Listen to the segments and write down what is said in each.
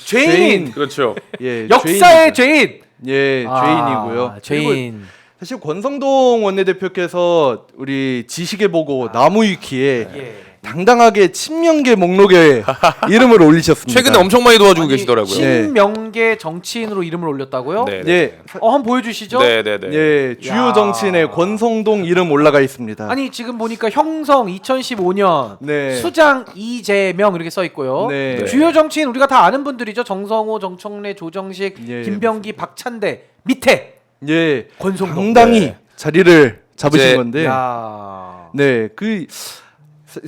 죄인. 그렇죠. 예, 역사의 죄인. 예, 죄인이고요. 죄인. 사실 권성동 원내대표께서 우리 지식에 보고 나무위키에 예. 당당하게 친명계 목록에 이름을 올리셨습니다. 최근에 엄청 많이 도와주고 계시더라고요. 친명계 정치인으로 이름을 올렸다고요? 네. 예, 한번 보여주시죠. 네네네. 예, 주요 야. 정치인의 권성동 이름 올라가 있습니다. 아니 지금 보니까 형성 2015년 네. 수장 이재명 이렇게 써 있고요. 네. 주요 정치인 우리가 다 아는 분들이죠. 정성호, 정청래, 조정식, 예, 김병기, 박찬대 밑에 예, 권성동. 당당히 네. 자리를 잡으신 이제- 건데, 야. 네,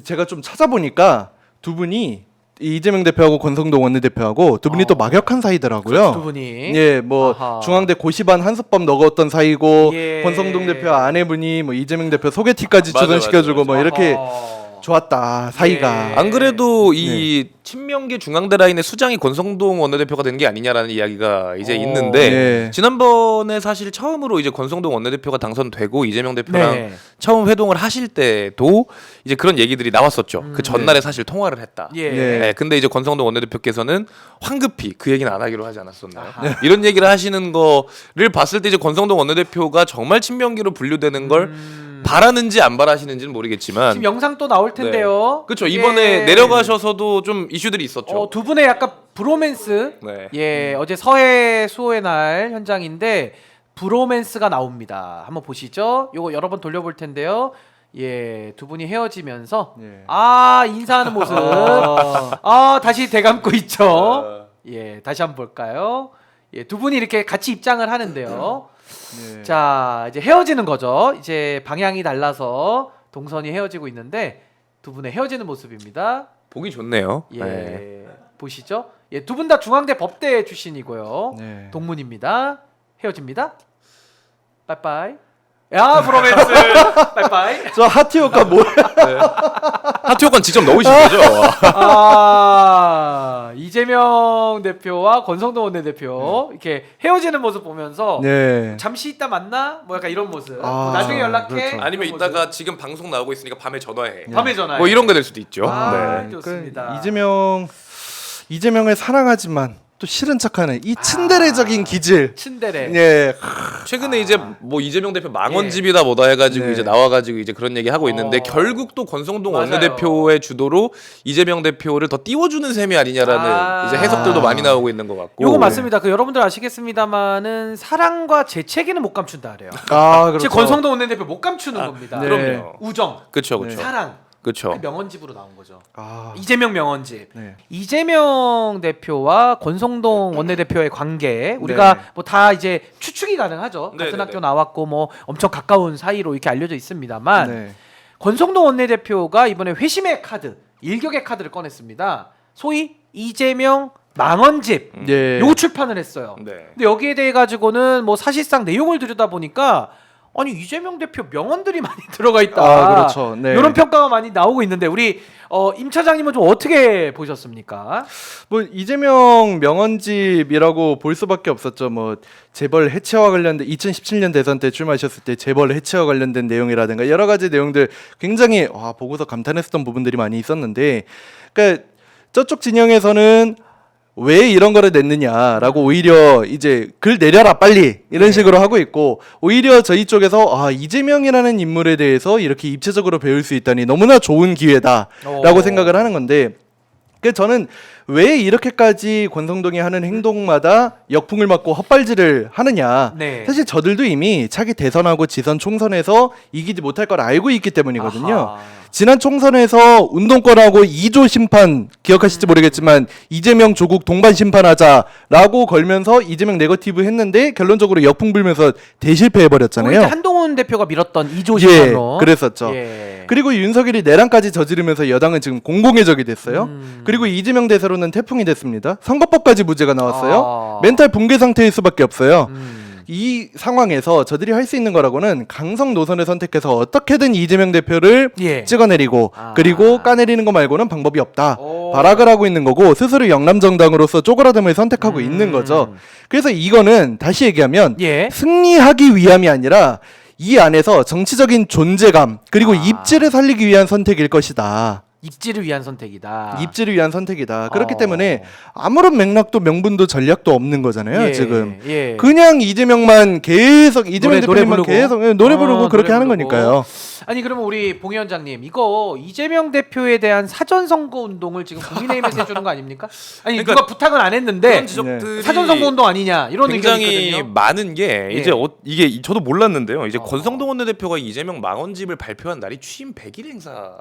제가 좀 찾아보니까 두 분이 이재명 대표하고 권성동 원내대표하고 두 분이 또 막역한 사이더라고요. 두 분이. 예, 뭐 아하. 중앙대 고시반 한솥밥 넣었던 사이고 예. 권성동 대표 아내분이 뭐 이재명 대표 소개팅까지 맞아, 주선시켜주고 맞아, 뭐 이렇게 아하. 좋았다 사이가. 예. 안 그래도 이 친명계 중앙대 라인의 수장이 권성동 원내대표가 된 게 아니냐라는 이야기가 이제 있는데 네. 지난번에 사실 처음으로 이제 권성동 원내대표가 당선되고 이재명 대표랑 네. 처음 회동을 하실 때도 이제 그런 얘기들이 나왔었죠. 그 전날에 사실 통화를 했다. 예. 네. 네, 근데 이제 권성동 원내대표께서는 황급히 그 얘기는 안 하기로 하지 않았었나요? 이런 얘기를 하시는 거를 봤을 때 이제 권성동 원내대표가 정말 친명계로 분류되는 걸 바라는지 안 바라시는지는 모르겠지만 지금 영상 또 나올 텐데요. 그렇죠. 이게 이번에 내려가셔서도 좀 이슈들이 있었죠. 두 분의 약간 브로맨스. 네. 예, 어제 서해 수호의 날 현장인데 브로맨스가 나옵니다. 한번 보시죠. 요거 여러 번 돌려볼 텐데요. 예, 두 분이 헤어지면서 예. 인사하는 모습. 다시 대감고 있죠. 예, 다시 한번 볼까요? 예, 두 분이 이렇게 같이 입장을 하는데요. 네. 자, 이제 헤어지는 거죠. 이제 방향이 달라서 동선이 헤어지고 있는데 두 분의 헤어지는 모습입니다. 보기 좋네요. 예, 네. 보시죠. 예, 두 분 다 중앙대 법대 출신이고요. 네. 동문입니다. 헤어집니다. 빠이빠이. 야, 브로맨스. 빠이빠이. 저 하트 효과 뭐야? 하트 효과는 직접 넣으신 거죠? 이재명 대표와 권성동 원내대표 이렇게 헤어지는 모습 보면서 네. 잠시 있다 만나? 뭐 약간 이런 모습. 아, 나중에 연락해. 그렇죠. 아니면 이런 이따가 모습. 지금 방송 나오고 있으니까 밤에 전화해. 밤에 전화해. 뭐 이런 거 될 수도 있죠. 아, 네. 좋습니다. 이재명을 사랑하지만 또 싫은 척하는 이 친데레적인 기질. 친데레. 예. 최근에 이제 뭐 이재명 대표 망원집이다 뭐다 해가지고 네. 이제 나와가지고 이제 그런 얘기 하고 있는데 결국 또 권성동 맞아요. 원내대표의 주도로 이재명 대표를 더 띄워주는 셈이 아니냐라는 이제 해석들도 많이 나오고 있는 것 같고. 요거 맞습니다. 그 여러분들 아시겠습니다만은 사랑과 재채기는 못 감춘다 그래요. 그렇죠. 즉 권성동 원내대표 못 감추는 겁니다. 네. 그럼요. 우정, 그렇죠, 그렇죠, 사랑, 그렇죠. 그 명언집으로 나온 거죠. 아, 이재명 명언집. 네. 이재명 대표와 권성동 원내대표의 관계 우리가 네. 뭐 다 이제 추측이 가능하죠. 네, 같은 네, 학교 네. 나왔고 뭐 엄청 가까운 사이로 이렇게 알려져 있습니다만 네. 권성동 원내대표가 이번에 회심의 카드, 일격의 카드를 꺼냈습니다. 소위 이재명 망언집 예. 요거 출판을 했어요. 네. 근데 여기에 대해 가지고는 뭐 사실상 내용을 들여다 보니까 아니 이재명 대표 명언들이 많이 들어가 있다. 그렇죠. 네. 이런 평가가 많이 나오고 있는데 우리 임 차장님은 좀 어떻게 보셨습니까? 뭐 이재명 명언집이라고 볼 수밖에 없었죠. 뭐 재벌 해체와 관련된 2017년 대선 때 출마하셨을 때 재벌 해체와 관련된 내용이라든가 여러 가지 내용들 굉장히 보고서 감탄했었던 부분들이 많이 있었는데, 그러니까 저쪽 진영에서는 왜 이런 거를 냈느냐라고 오히려 이제 글 내려라 빨리 이런 식으로 하고 있고, 오히려 저희 쪽에서 이재명이라는 인물에 대해서 이렇게 입체적으로 배울 수 있다니 너무나 좋은 기회다라고 생각을 하는 건데, 저는 왜 이렇게까지 권성동이 하는 행동마다 역풍을 맞고 헛발질을 하느냐. 네. 사실 저들도 이미 차기 대선하고 지선 총선에서 이기지 못할 걸 알고 있기 때문이거든요. 아하. 지난 총선에서 운동권하고 2조 심판 기억하실지 모르겠지만 이재명 조국 동반 심판하자라고 걸면서 이재명 네거티브 했는데 결론적으로 역풍 불면서 대실패해버렸잖아요. 이제 한동훈 대표가 밀었던 이조 예, 심판론. 그랬었죠. 예. 그리고 윤석열이 내란까지 저지르면서 여당은 지금 공공의 적이 됐어요. 그리고 이재명 대세로는 태풍이 됐습니다. 선거법까지 무죄가 나왔어요. 멘탈 붕괴 상태일 수밖에 없어요. 이 상황에서 저들이 할 수 있는 거라고는 강성 노선을 선택해서 어떻게든 이재명 대표를 예. 찍어내리고 그리고 까내리는 거 말고는 방법이 없다. 오. 발악을 하고 있는 거고 스스로 영남정당으로서 쪼그라듦을 선택하고 있는 거죠. 그래서 이거는 다시 얘기하면 예. 승리하기 위함이 아니라 이 안에서 정치적인 존재감 그리고 입지를 살리기 위한 선택일 것이다. 입지를 위한 선택이다. 입지를 위한 선택이다. 그렇기 어. 때문에 아무런 맥락도 명분도 전략도 없는 거잖아요. 예, 지금 예. 그냥 이재명만 계속 이재명 노래 대표님만 부르고. 계속 노래 부르고 그렇게 노래 하는 부르고. 거니까요. 아니 그러면 우리 봉 위원장님 이거 이재명 대표에 대한 사전 선거 운동을 지금 국민의힘에서 해주는 거 아닙니까? 아니 그러니까 누가 부탁은 안 했는데 그런 지적들이 사전 선거 운동 아니냐 이런 굉장히 의견이 있거든요. 많은 게 예. 이제 이게 저도 몰랐는데요. 이제 어. 권성동 원내대표가 이재명 망언집을 발표한 날이 취임 100일 행사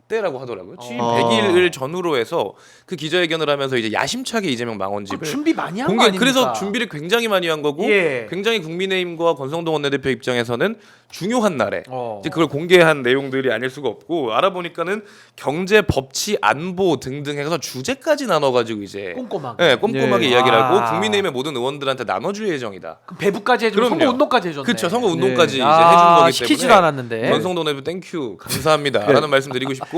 때라고 하더라고요. 취임 어. 100일을 전후로 해서 그 기자회견을 하면서 이제 야심차게 이재명 그 망언집을 준비 많이 한 거 공개. 아닙니까? 그래서 준비를 굉장히 많이 한 거고 예. 굉장히 국민의힘과 권성동 원내대표 입장에서는 중요한 날에 어. 이제 그걸 공개한 내용들이 아닐 수가 없고 알아보니까는 경제, 법치, 안보 등등 해서 주제까지 나눠가지고 이제 꼼꼼하게. 꼼꼼하게 예. 이야기를 아. 하고 국민의힘의 모든 의원들한테 나눠줄 예정이다. 그럼 배부까지 해주고 선거 그럼요. 운동까지 해줬네. 그렇죠. 선거 운동까지 네. 이제 해준 거기 시키지도 때문에 않았는데. 권성동 대표 땡큐 감사합니다라는 말씀 드리고 싶고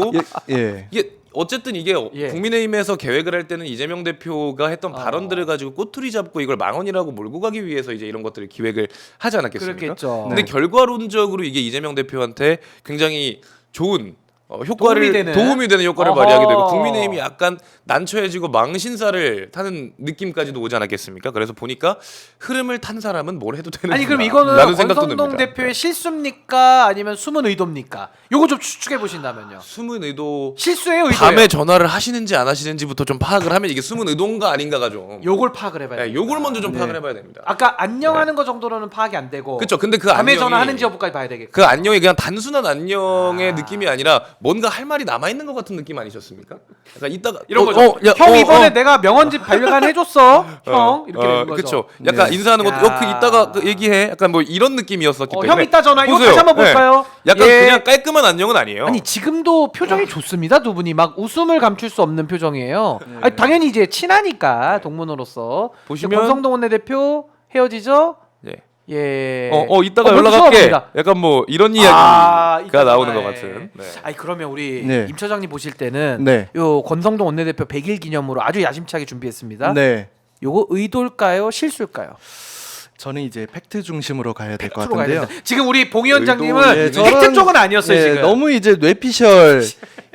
예. 이게 어쨌든 이게 예. 국민의힘에서 계획을 할 때는 이재명 대표가 했던 발언들을 가지고 꼬투리 잡고 이걸 망언이라고 몰고 가기 위해서 이제 이런 것들을 기획을 하지 않았겠습니까? 그렇겠죠. 근데 결과론적으로 이게 이재명 대표한테 굉장히 좋은 효과를 도움이 되는 효과를 어허. 발휘하게 되고 국민의힘이 약간 난처해지고 망신살을 타는 느낌까지도 오지 않았겠습니까? 그래서 보니까 흐름을 탄 사람은 뭘 해도 되는 아니 그럼 이거는 권성동 듭니다. 대표의 실수입니까 아니면 숨은 의도입니까? 요거 좀 추측해 보신다면요. 숨은 의도 실수예요, 의도예요? 밤에 전화를 하시는지 안 하시는지부터 좀 파악을 하면 이게 숨은 의도인가 아닌가가 좀 요걸 파악을 해봐야 네, 돼요. 요걸 먼저 좀 네. 파악을 해봐야 됩니다. 아까 안녕하는 거 정도로는 파악이 안 되고. 그렇죠. 근데 그 밤에 안녕이 전화하는지 여부까지 봐야 되겠고. 그 안녕이 그냥 단순한 안녕의 느낌이 아니라 뭔가 할 말이 남아 있는 것 같은 느낌 아니셨습니까? 그러니까 이따가 이런 거죠. 형 이번에 내가 명언집 발간해줬어. 형 이렇게 되는 거죠. 그렇죠. 약간 네. 인사하는 것도 야. 그 이따가 그 얘기해. 약간 뭐 이런 느낌이었었기 때문에. 형 이따 전화. 이거 보세요. 다시 한번 네. 볼까요? 약간 예. 그냥 깔끔한 안녕은 아니에요. 아니 지금도 표정이 좋습니다. 두 분이 막 웃음을 감출 수 없는 표정이에요. 아니, 당연히 이제 친하니까 동문으로서. 보시면- 권성동 원내대표 헤어지죠. 네. 예. 이따가 먼저 연락할게. 수업입니다. 약간 뭐 이런 이야기가 이따 나오는 전화해. 것 같은. 네. 아니 그러면 우리 네. 임 처장님 보실 때는 네. 요 권성동 원내대표 100일 기념으로 아주 야심차게 준비했습니다. 네. 요거 의도일까요? 실수일까요? 저는 이제 팩트 중심으로 가야 될 것 팩트로 가야 같은데요. 된다. 지금 우리 봉 위원장님은 의도, 예, 팩트 저런- 쪽은 아니었어요 네, 지금. 너무 이제 뇌피셜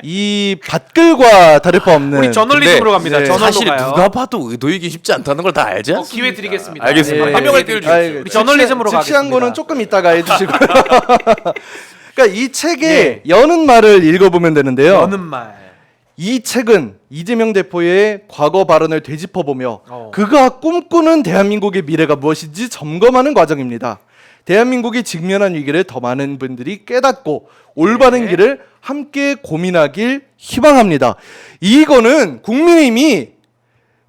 이 밭글과 다를 바 없는. 우리 저널리즘으로 근데 갑니다. 네. 저널로 사실 가요. 누가 봐도 의도이기 쉽지 않다는 걸 다 알지 않습니까? 기회 드리겠습니다. 알겠습니다. 네. 한 명을 네. 띄워주십시오. 아이, 우리 저널리즘으로 즉시한 가겠습니다. 거는 조금 이따가 해주시고요. 그러니까 이 책에 예. 여는 말을 읽어보면 되는데요. 여는 말. 이 책은 이재명 대표의 과거 발언을 되짚어보며 어. 그가 꿈꾸는 대한민국의 미래가 무엇인지 점검하는 과정입니다. 대한민국이 직면한 위기를 더 많은 분들이 깨닫고 올바른 네. 길을 함께 고민하길 희망합니다. 이거는 국민의힘이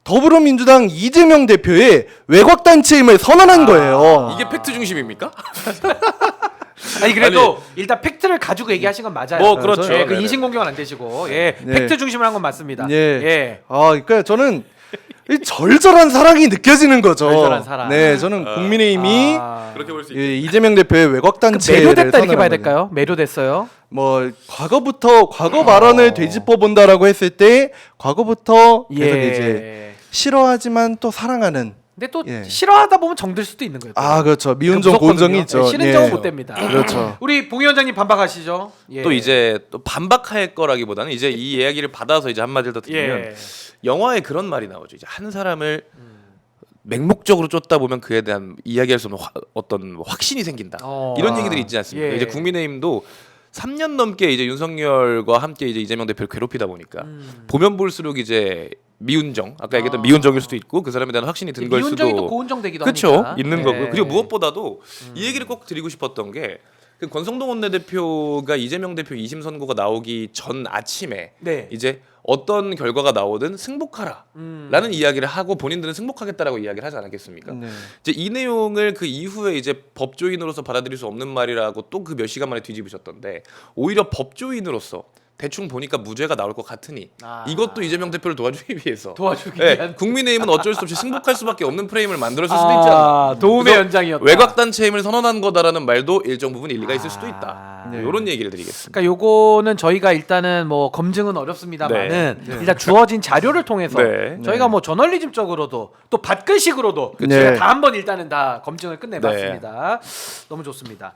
더불어민주당 이재명 대표의 외곽단체임을 선언한 거예요. 이게 팩트 중심입니까? 아니 그래도 일단 팩트를 가지고 얘기하신 건 맞아요. 뭐 그렇죠. 예, 그 네네. 인신공격은 안 되시고 예, 네. 팩트 중심으로 한 건 맞습니다. 예. 예. 그러니까 저는 이 절절한 사랑이 느껴지는 거죠. 절절한 사랑. 네, 저는 국민의힘이 아, 그렇게 볼 수 있죠. 예, 이재명 대표의 그 외곽단체를 매료됐다 이렇게 봐야 선언한 거죠. 될까요? 매료됐어요. 뭐 과거 발언을 되짚어 본다라고 했을 때 과거부터 계속 예. 이제 싫어하지만 또 사랑하는 근데 또 예. 싫어하다 보면 정들 수도 있는 거예요. 또. 그렇죠. 미운정 무섭거든요. 고운정이 있죠. 예, 싫은정은 예. 못 됩니다. 그렇죠. 우리 봉 위원장님 반박하시죠. 예. 또 이제 또 반박할 거라기보다는 이제 이 이야기를 받아서 이제 한마디를 더 드리면 예. 영화에 그런 말이 나오죠. 이제 한 사람을 맹목적으로 쫓다 보면 그에 대한 이야기할 수 없는 어떤 확신이 생긴다. 어. 이런 얘기들이 있지 않습니까? 예. 이제 국민의힘도 3년 넘게 이제 윤석열과 함께 이제 이재명 대표를 괴롭히다 보니까 보면 볼수록 이제 미운정 아까 얘기했던 미운정일 수도 있고 그 사람에 대한 확신이 든 걸 수도 미운정이 또 고운정 되기도 그렇죠 하니까. 있는 예. 거고요. 그리고 무엇보다도 이 얘기를 꼭 드리고 싶었던 게 그 권성동 원내대표가 이재명 대표 2심 선고가 나오기 전 아침에 네. 이제 어떤 결과가 나오든 승복하라라는 이야기를 하고 본인들은 승복하겠다라고 이야기를 하지 않았겠습니까? 네. 이제 이 내용을 그 이후에 이제 법조인으로서 받아들일 수 없는 말이라고 또 그 몇 시간 만에 뒤집으셨던데 오히려 법조인으로서 대충 보니까 무죄가 나올 것 같으니 아. 이것도 이재명 대표를 도와주기 위해서 도와주기 예, 위한 국민의힘은 어쩔 수 없이 승복할 수밖에 없는 프레임을 만들었을 수도 있지 않나. 도움의 그래서 연장이었다. 외곽단체임을 선언한 거다라는 말도 일정 부분 일리가 있을 수도 있다. 아. 네. 이런 얘기를 드리겠습니다. 그러니까 요거는 저희가 일단은 뭐 검증은 어렵습니다만은 네. 일단 주어진 자료를 통해서 네. 저희가 뭐 저널리즘적으로도 또 밭글식으로도 그쵸. 저희가 네. 다 한번 일단은 다 검증을 끝내봤습니다. 너무 좋습니다.